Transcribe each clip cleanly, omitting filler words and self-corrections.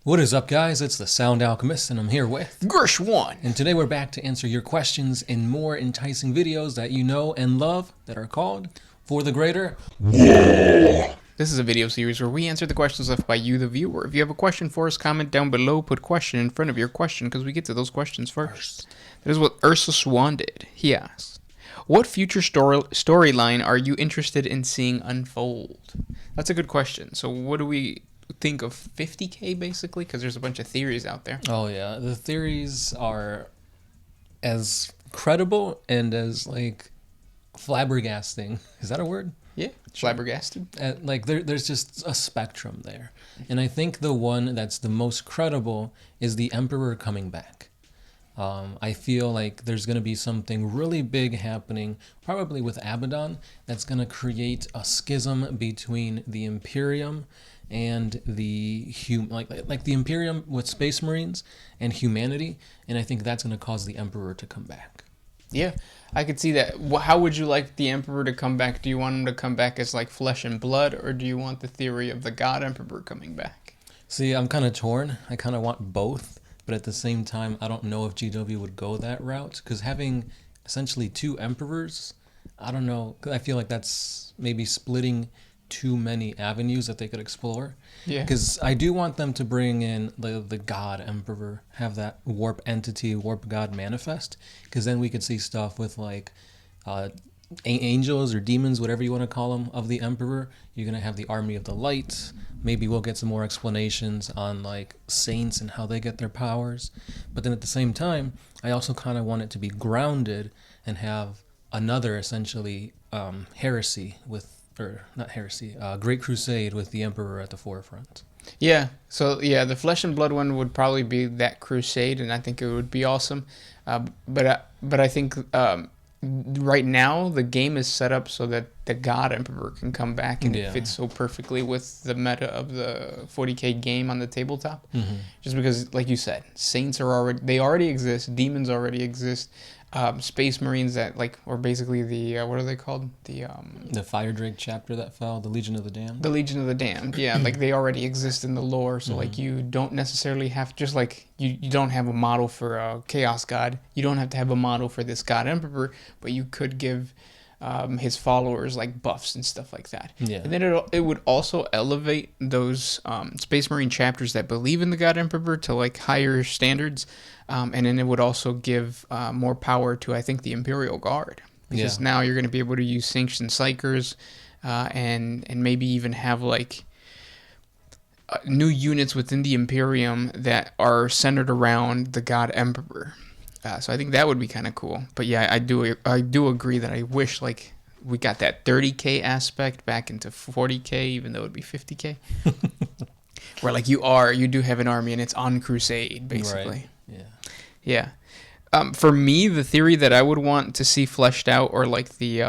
What is up, guys? It's the Sound Alchemist, and I'm here with Gersh1. And today we're back to answer your questions in more enticing videos that you know and love that are called For the Greater. This is a video series where we answer the questions left by you, the viewer. If you have a question for us, comment down below. Put question in front of your question because we get to those questions first. That is what Ursa Swan did. He asked, what future storyline are you interested in seeing unfold? That's a good question. So what do we think of 50K basically? Because there's a bunch of theories out there. Oh yeah, the theories are as credible and as flabbergasting. Is that a word? Yeah, flabbergasted. There's just a spectrum there. And I think the one that's the most credible is the Emperor coming back. I feel like there's going to be something really big happening, probably with Abaddon, that's going to create a schism between the Imperium and the the Imperium with Space Marines and humanity, and I think that's going to cause the Emperor to come back. Yeah, I could see that. How would you like the Emperor to come back? Do you want him to come back as like flesh and blood, or do you want the theory of the God Emperor coming back? See, I'm kind of torn. I kind of want both, but at the same time, I don't know if GW would go that route, because having essentially two Emperors, I don't know. I feel like that's maybe splitting too many avenues that they could explore. Yeah. Because I do want them to bring in the God Emperor, have that warp entity, warp God manifest, because then we could see stuff with angels or demons, whatever you want to call them, of the Emperor. You're going to have the Army of the Light. Maybe we'll get some more explanations on saints and how they get their powers. But then at the same time, I also kind of want it to be grounded and have another essentially heresy Great Crusade with the Emperor at the forefront. Yeah, so yeah, the Flesh and Blood one would probably be that crusade, and I think it would be awesome. But I think right now the game is set up so that the God Emperor can come back, and it fits so perfectly with the meta of the 40K game on the tabletop. Mm-hmm. Just because, like you said, saints already exist, demons already exist. Space Marines that or basically the what are they called, the Fire Drake chapter that fell, the Legion of the Damned. The Legion of the Damned, yeah. They already exist in the lore, so you don't necessarily have, just like you don't have a model for a Chaos God, you don't have to have a model for this God Emperor, but you could give his followers buffs and stuff like that. Yeah. And then it would also elevate those Space Marine chapters that believe in the God Emperor to higher standards, and then it would also give more power to, I think, the Imperial Guard, because now you're going to be able to use Sanctioned Psychers, and maybe even have new units within the Imperium that are centered around the God Emperor. So I think that would be kind of cool. But yeah, I do agree that I wish we got that 30K aspect back into 40K, even though it would be 50K. Where you do have an army and it's on crusade, basically. Right. Yeah. For me, the theory that I would want to see fleshed out, or the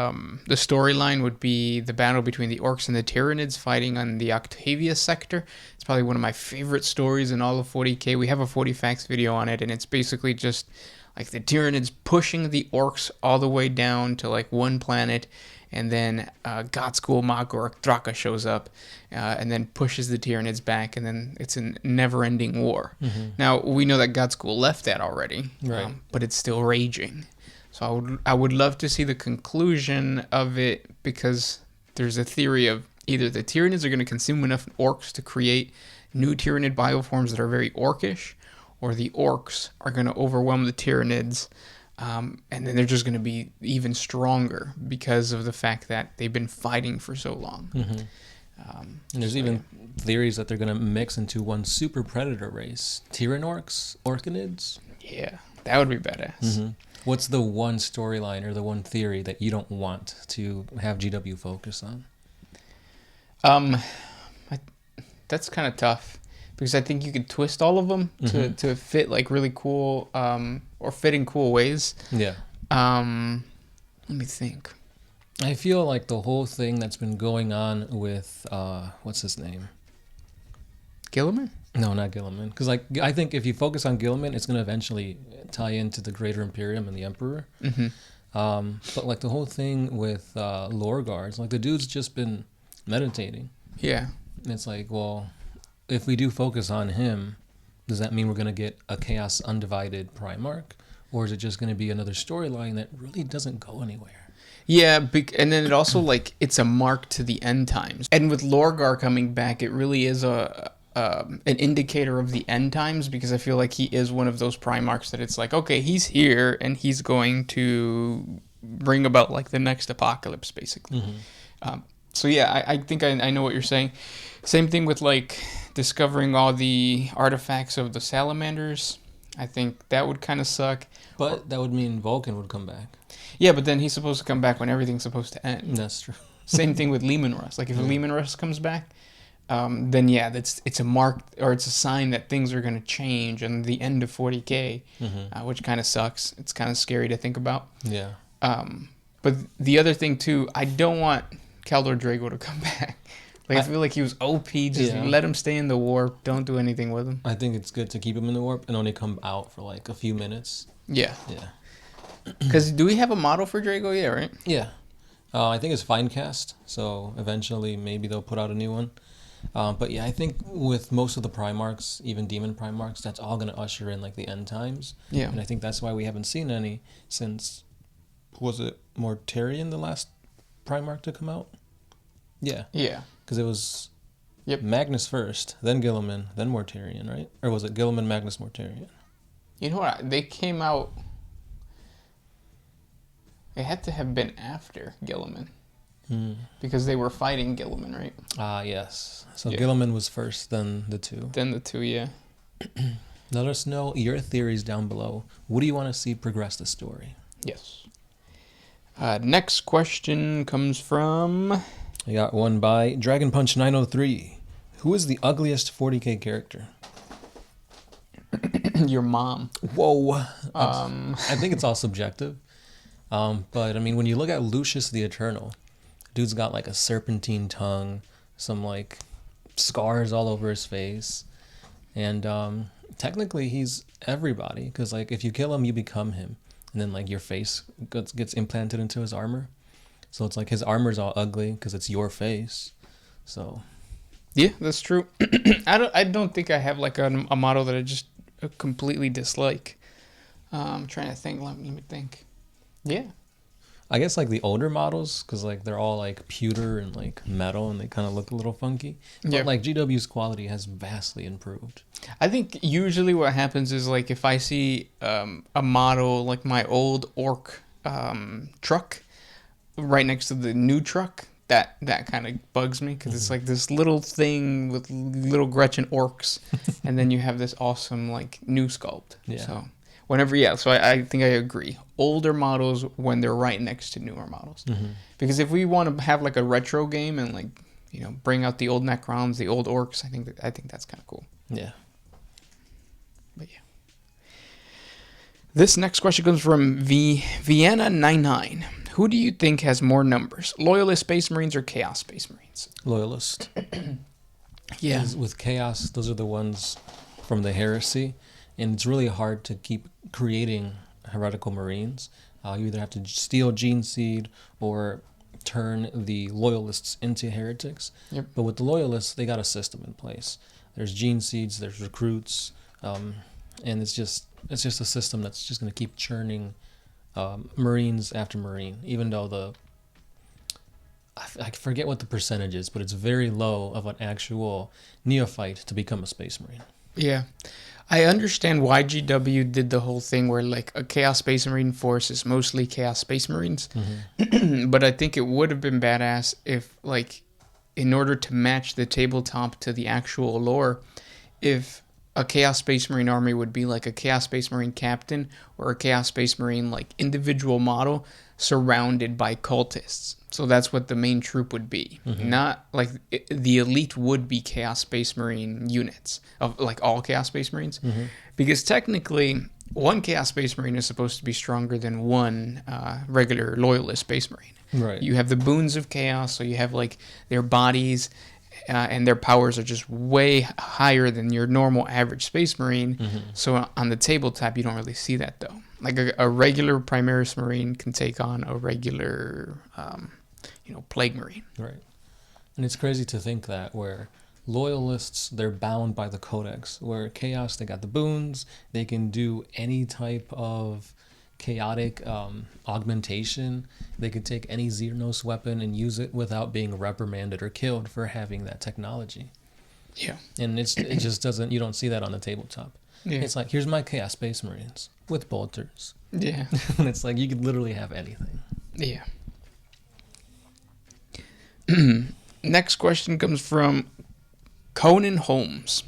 storyline, would be the battle between the Orcs and the Tyranids fighting on the Octavia sector. It's probably one of my favorite stories in all of 40K. We have a 40 facts video on it, and it's basically just the Tyranids pushing the Orcs all the way down to one planet, and then God School Magor Draka shows up and then pushes the Tyranids back, and then it's a never-ending war. Mm-hmm. Now, we know that God School left that already, right. But it's still raging. So I would love to see the conclusion of it, because there's a theory of either the Tyranids are going to consume enough Orcs to create new Tyranid bioforms that are very Orcish, or the Orcs are going to overwhelm the Tyranids, and then they're just going to be even stronger because of the fact that they've been fighting for so long. Mm-hmm. And there's even theories that they're going to mix into one super predator race. Tyranorcs? Orcanids? Yeah, that would be badass. Mm-hmm. What's the one storyline or the one theory that you don't want to have GW focus on? That's kind of tough, because I think you could twist all of them to fit really cool, or fit in cool ways. Yeah. Let me think. I feel like the whole thing that's been going on with what's his name? Gilliman? No, not Gilliman. Because I think if you focus on Gilliman, it's going to eventually tie into the Greater Imperium and the Emperor. Mm-hmm. But the whole thing with lore guards, the dude's just been meditating. Yeah. And it's well, if we do focus on him, Does that mean we're going to get a Chaos Undivided Primarch? Or is it just going to be another storyline that really doesn't go anywhere? Yeah, and then it also, like, it's a mark to the end times. And with Lorgar coming back, it really is an indicator of the end times, because I feel like he is one of those Primarchs that it's like, okay, he's here, and he's going to bring about, like, the next apocalypse, basically. So yeah, I think I know what you're saying. Same thing with, like, discovering all the artifacts of the salamanders. I think that would kind of suck. But that would mean Vulcan would come back. Yeah, but then he's supposed to come back when everything's supposed to end. That's true. Same thing with Lehman Russ. Like, if Lehman Russ comes back, then yeah, it's a mark, or it's a sign that things are going to change and the end of 40K, which kind of sucks. It's kind of scary to think about. Yeah. But the other thing too, I don't want Khaldor Drago to come back. Like, I feel like he was OP. Just let him stay in the warp. Don't do anything with him. I think it's good to keep him in the warp and only come out for like a few minutes. Yeah. Yeah. Because do we have a model for Drago yet, right? Yeah. I think it's Finecast, so eventually maybe they'll put out a new one. But yeah, I think with most of the Primarchs, even Demon Primarchs, that's all going to usher in like the end times. Yeah. And I think that's why we haven't seen any since, was it Mortarion, the last Primarch to come out? Yeah. Yeah. Because it was Magnus first, then Gilliman, then Mortarion, right? Or was it Gilliman, Magnus, Mortarion? You know what? They came out... It had to have been after Gilliman. Because they were fighting Gilliman, right? Ah, yes. So Gilliman was first, then the two. Then the two, yeah. Let us know your theories down below. What do you want to see progress the story? Yes. Next question comes from... I got one by Dragon Punch 903. Who is the ugliest 40K character? Your mom. Whoa. I think it's all subjective. But I mean, when you look at Lucius the Eternal, dude's got like a serpentine tongue, some like scars all over his face, and technically he's everybody, because like if you kill him, you become him, and then like your face gets implanted into his armor. So it's like his armor's all ugly because it's your face. So yeah, that's true. I don't think I have like a model that I just completely dislike. I'm trying to think. Let me think. Yeah. I guess like the older models, because like they're all like pewter and like metal, and they kind of look a little funky. But like GW's quality has vastly improved. I think usually what happens is like if I see a model like my old Orc truck right next to the new truck, that kind of bugs me, because it's like this little thing with little Gretchen Orcs, and then you have this awesome like new sculpt. Yeah. So whenever, so I think I agree. Older models when they're right next to newer models. Because if we want to have like a retro game and like, you know, bring out the old Necrons, the old Orcs, I think that's kind of cool. Yeah. But yeah. This next question comes from Vienna99. Who do you think has more numbers, Loyalist Space Marines or Chaos Space Marines? Loyalist. Yeah. With Chaos, those are the ones from the Heresy, and it's really hard to keep creating heretical Marines. You either have to steal Gene Seed or turn the Loyalists into heretics. Yep. But with the Loyalists, they got a system in place. There's Gene Seeds, there's recruits, and it's just a system that's just going to keep churning Marines after Marine, even though I forget what the percentage is, but it's very low of an actual neophyte to become a Space Marine. Yeah. I understand why GW did the whole thing where like a Chaos Space Marine force is mostly Chaos Space Marines. But I think it would have been badass if, like, in order to match the tabletop to the actual lore, if a Chaos Space Marine army would be like a Chaos Space Marine captain or a Chaos Space Marine like individual model surrounded by cultists. So that's what the main troop would be. Not like the elite would be Chaos Space Marine units of like all Chaos Space Marines, because technically one Chaos Space Marine is supposed to be stronger than one regular Loyalist Space Marine. Right. You have the boons of chaos, so you have like their bodies and their powers are just way higher than your normal average Space Marine. So on the tabletop, you don't really see that though. Like a regular Primaris Marine can take on a regular, Plague Marine. Right. And it's crazy to think that where Loyalists, they're bound by the codex, where Chaos, they got the boons, they can do any type of chaotic augmentation. They could take any Xenos weapon and use it without being reprimanded or killed for having that technology. Yeah. And it just doesn't, you don't see that on the tabletop. Yeah. It's like, here's my Chaos Space Marines with bolters. Yeah. And it's like, you could literally have anything. Yeah. Next question comes from Conan Holmes.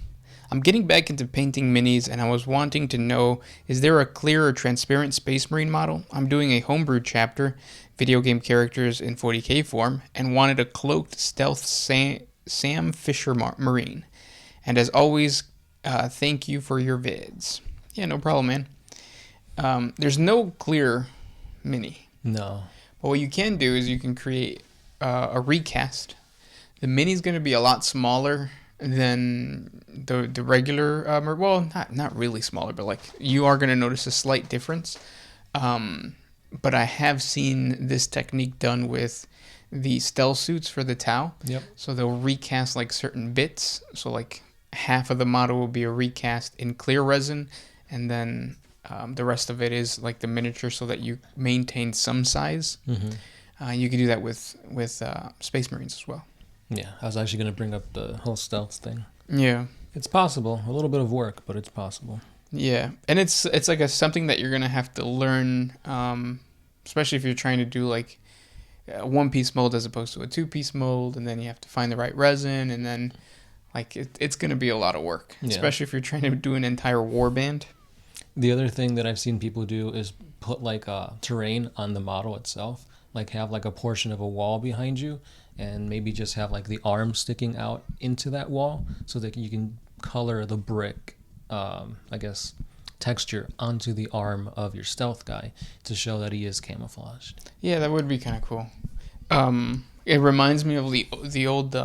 I'm getting back into painting minis, and I was wanting to know, is there a clear or transparent Space Marine model? I'm doing a homebrew chapter, video game characters in 40K form, and wanted a cloaked stealth Sam Fisher Marine. And as always, thank you for your vids. Yeah, no problem, man. There's no clear mini. No. But what you can do is you can create a recast. The mini's going to be a lot smaller than the regular, well, not really smaller, but like you are going to notice a slight difference. But I have seen this technique done with the stealth suits for the Tau. Yep. So they'll recast like certain bits. So like half of the model will be a recast in clear resin, and then the rest of it is like the miniature, so that you maintain some size. Mm-hmm. You can do that with Space Marines as well. Yeah, I was actually going to bring up the whole stealth thing. Yeah. It's possible. A little bit of work, but it's possible. Yeah, and it's like something that you're gonna have to learn, especially if you're trying to do like a one-piece mold as opposed to a two-piece mold, and then you have to find the right resin, and then like it's gonna be a lot of work, especially if you're trying to do an entire warband. The other thing that I've seen people do is put like terrain on the model itself, like have like a portion of a wall behind you, and maybe just have like the arm sticking out into that wall, so that you can color the brick, I guess, texture onto the arm of your stealth guy to show that he is camouflaged. Yeah, that would be kind of cool. It reminds me of the old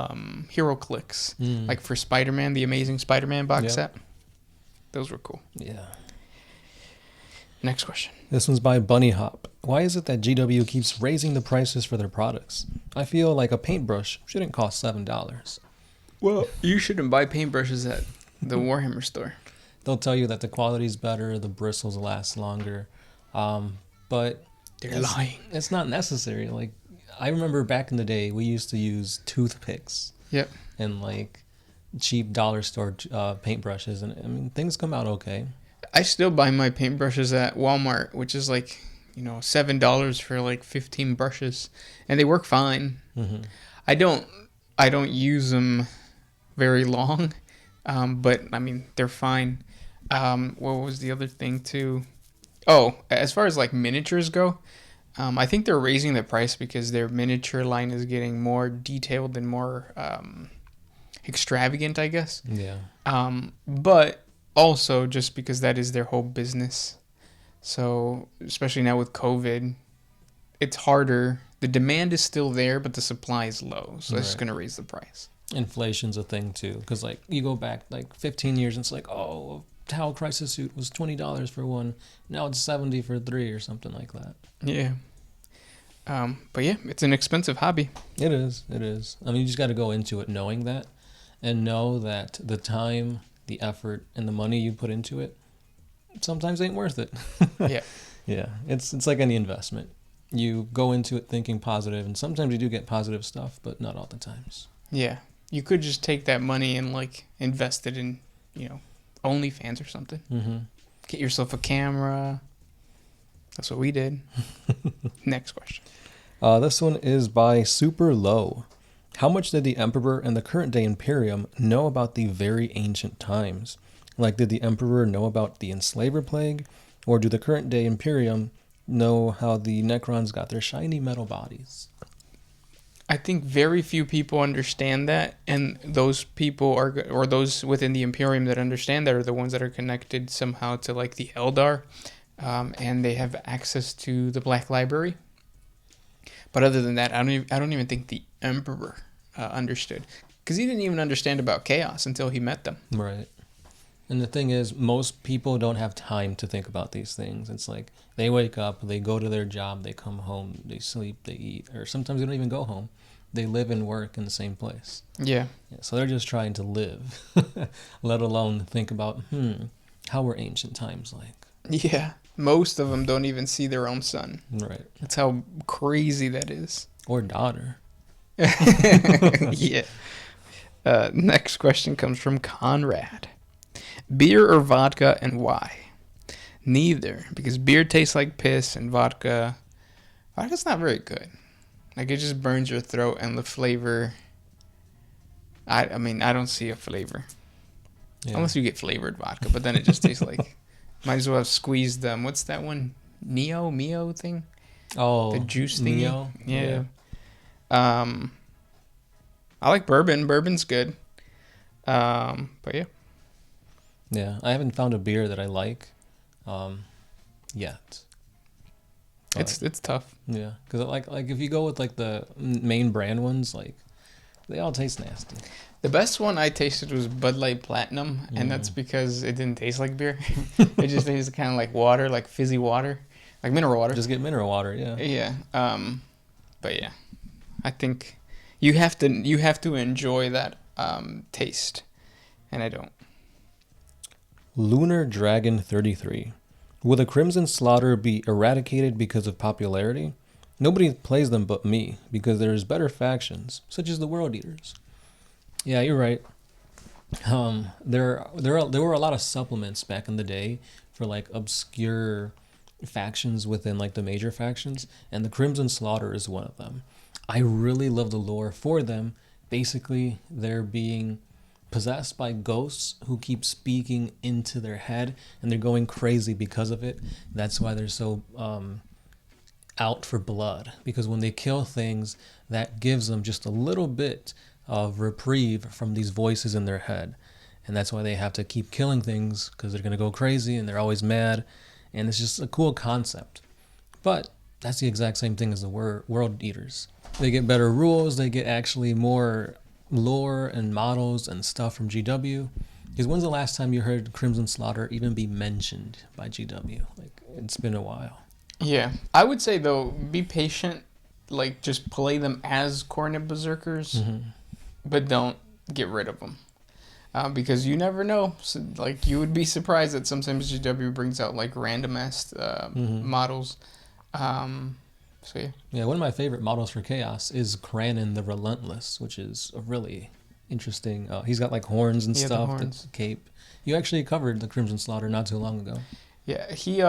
Hero Clicks, like for Spider-Man, the Amazing Spider-Man box set. Those were cool. Yeah. Next question. This one's by Bunny Hop. Why is it that GW keeps raising the prices for their products? I feel like a paintbrush shouldn't cost $7. Well, you shouldn't buy paintbrushes at the Warhammer store. They'll tell you that the quality's better, the bristles last longer, but they're lying. It's not necessary. Like, I remember back in the day, we used to use toothpicks. Yep. And like cheap dollar store paintbrushes, and I mean, things come out okay. I still buy my paintbrushes at Walmart, which is like, $7 for like 15 brushes, and they work fine. Mm-hmm. I don't use them very long, but I mean, they're fine. What was the other thing too? Oh, as far as like miniatures go, I think they're raising the price because their miniature line is getting more detailed and more extravagant, I guess. Yeah. But also just because that is their whole business. So especially now with COVID, it's harder. The demand is still there, but the supply is low. So that's just going to raise the price. Inflation's a thing too, because like you go back like 15 years and it's like, oh, a Tau Crisis suit was $20 for one. Now it's $70 for 3 or something like that. Yeah. But yeah, it's an expensive hobby. It is. I mean, you just got to go into it knowing that, and know that the time, the effort, and the money you put into it sometimes ain't worth it. Yeah. Yeah. It's like any investment. You go into it thinking positive, and sometimes you do get positive stuff, but not all the times. Yeah. You could just take that money and like invest it in, OnlyFans or something. Mm-hmm. Get yourself a camera. That's what we did. Next question. This one is by Super Low. How much did the Emperor and the current day Imperium know about the very ancient times? Like, did the Emperor know about the Enslaver Plague? Or do the current day Imperium know how the Necrons got their shiny metal bodies? I think very few people understand that, and those people or those within the Imperium that understand that are the ones that are connected somehow to like the Eldar, and they have access to the Black Library. But other than that, I don't even think the Emperor understood, because he didn't even understand about chaos until he met them. Right. And the thing is, most people don't have time to think about these things. It's like they wake up, they go to their job, they come home, they sleep, they eat, or sometimes they don't even go home. they live and work in the same place. Yeah. So they're just trying to live, let alone think about, how were ancient times like? Yeah. Most of them don't even see their own son. Right. That's how crazy that is. Or daughter. Yeah. Next question comes from Conrad. Beer or vodka, and why? Neither, because beer tastes like piss, and vodka's not very good. Like, it just burns your throat, and the flavor, I mean, I don't see a flavor. Yeah. Unless you get flavored vodka, but then it just tastes like, might as well have squeezed them. What's that one? Mio thing? Oh, The juice thing? Neo? Yeah. I like bourbon. Bourbon's good. But yeah. Yeah, I haven't found a beer that I like yet. But, It's tough. yeah, because like if you go with like the main brand ones, like they all taste nasty. The best one I tasted was Bud Light Platinum, and that's because it didn't taste like beer. It just tasted kind of like water, like fizzy water, like mineral water. Just get mineral water, yeah. Yeah. But yeah, I think you have to enjoy that taste, and I don't. Lunar Dragon 33. Will the Crimson Slaughter be eradicated because of popularity? Nobody plays them but me, because there's better factions, such as the World Eaters. Yeah, you're right. There were a lot of supplements back in the day for like obscure factions within like the major factions, and the Crimson Slaughter is one of them. I really love the lore for them. Basically, they're being possessed by ghosts who keep speaking into their head, and they're going crazy because of it. That's why they're so out for blood, because when they kill things, that gives them just a little bit of reprieve from these voices in their head, and that's why they have to keep killing things, because they're going to go crazy and they're always mad, and it's just a cool concept. But that's the exact same thing as the World Eaters. They get better rules, they get actually more lore and models and stuff from GW. Because when's the last time you heard Crimson Slaughter even be mentioned by GW? Like, it's been a while. Yeah, I would say though, be patient. Like, just play them as Cornet Berserkers, but don't get rid of them, because you never know. So, like, you would be surprised that sometimes GW brings out like random ass models. So yeah. Yeah, one of my favorite models for Chaos is Cranon the Relentless, which is a really interesting. He's got like horns and stuff. That's a cape. You actually covered the Crimson Slaughter not too long ago. Yeah, he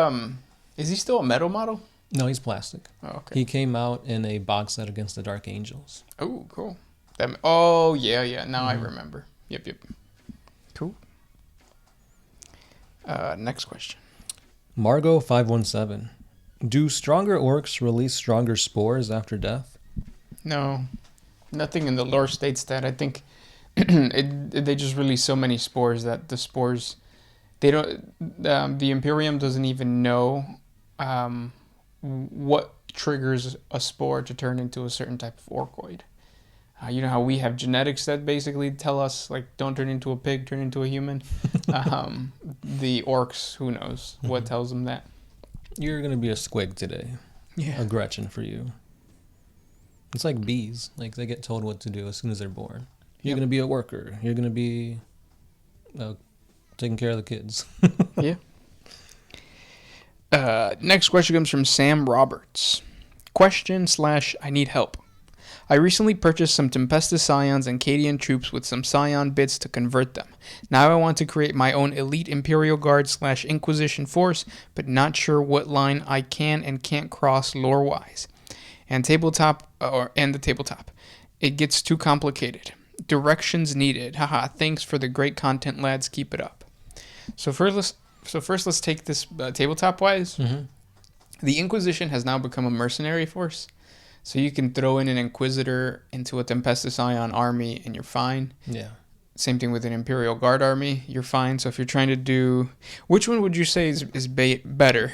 is he still a metal model? No, he's plastic. Oh, okay. He came out in a box set against the Dark Angels. Oh, cool. Yeah. Now I remember. Yep. Cool. Next question. Margot 517. Do stronger orcs release stronger spores after death? No, nothing in the lore states that. I think they just release so many spores that the spores, they don't. The Imperium doesn't even know what triggers a spore to turn into a certain type of orcoid. You know how we have genetics that basically tell us, like, don't turn into a pig, turn into a human. The orcs, who knows what tells them that. You're going to be a squig today. Yeah. A Gretchen for you. It's like bees. Like, they get told what to do as soon as they're born. You're going to be a worker. You're going to be taking care of the kids. Yeah. Next question comes from Sam Roberts. Question/I need help. I recently purchased some Tempestus Scions and Cadian troops with some Scion bits to convert them. Now I want to create my own elite Imperial Guard/Inquisition force, but not sure what line I can and can't cross lore-wise. And the tabletop. It gets too complicated. Directions needed. Haha, thanks for the great content, lads. Keep it up. So first let's take this tabletop-wise. Mm-hmm. The Inquisition has now become a mercenary force. So you can throw in an Inquisitor into a Tempestus Scion army and you're fine. Yeah. Same thing with an Imperial Guard army. You're fine. So if you're trying to do... Which one would you say is better?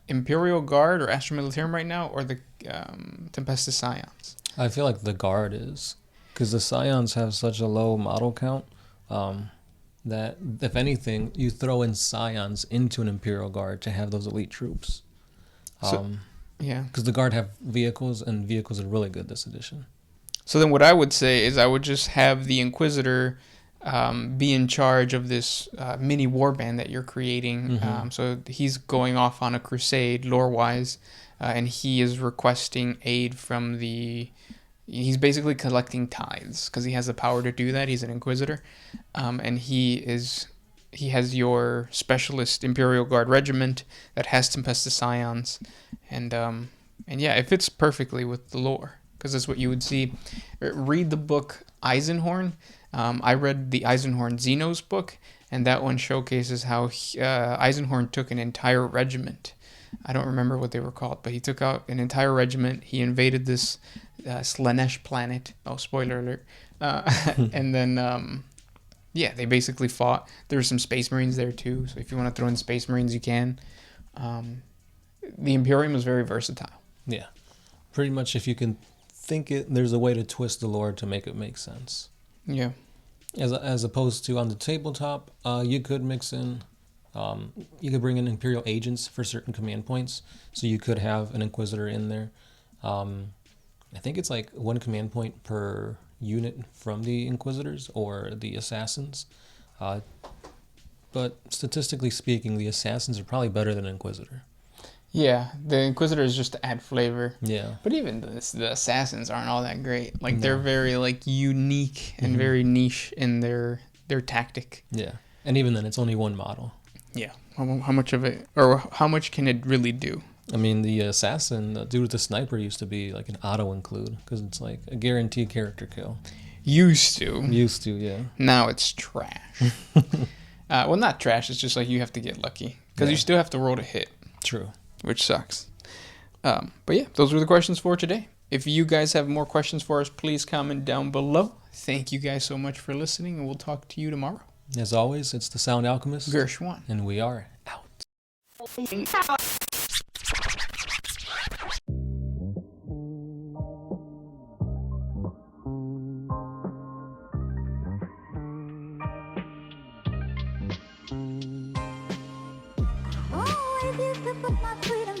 Imperial Guard or Astra Militarum right now, or the Tempestus Scions? I feel like the Guard is. Because the Scions have such a low model count that, if anything, you throw in Scions into an Imperial Guard to have those elite troops. Yeah. Because the Guard have vehicles, and vehicles are really good this edition. So then what I would say is I would just have the Inquisitor be in charge of this mini warband that you're creating. So he's going off on a crusade, lore-wise, and he is requesting aid from the... He's basically collecting tithes because he has the power to do that. He's an Inquisitor, and he has your specialist Imperial Guard regiment that has Tempestus Scions, and yeah, it fits perfectly with the lore because that's what you would see. Read the book Eisenhorn. I read the Eisenhorn Xenos book, and that one showcases how Eisenhorn took an entire regiment. I don't remember what they were called, but he took out an entire regiment. He invaded this Slanesh planet. Oh, spoiler alert. And then, yeah, they basically fought. There were some Space Marines there too, so if you want to throw in Space Marines, you can. The Imperium was very versatile. Yeah. Pretty much if you can think it, there's a way to twist the lore to make it make sense. Yeah. As opposed to on the tabletop, you could mix in... you could bring in Imperial agents for certain command points. So you could have an Inquisitor in there. I think it's like 1 command point per unit from the Inquisitors or the Assassins. But statistically speaking, the Assassins are probably better than Inquisitor. Yeah, the Inquisitor is just to add flavor. Yeah. But even the Assassins aren't all that great. Like, they're very, like, unique and very niche in their tactic. Yeah. And even then, it's only 1 model. Yeah. How much of it, or how much can it really do? I mean, the assassin, the dude with the sniper used to be like an auto include because it's like a guaranteed character kill. Used to, yeah. Now it's trash. Well, not trash. It's just like you have to get lucky because you still have to roll to hit. True. Which sucks. But yeah, those were the questions for today. If you guys have more questions for us, please comment down below. Thank you guys so much for listening, and we'll talk to you tomorrow. As always, it's the Sound Alchemist. Gershwan. And we are out. Always used to put my freedom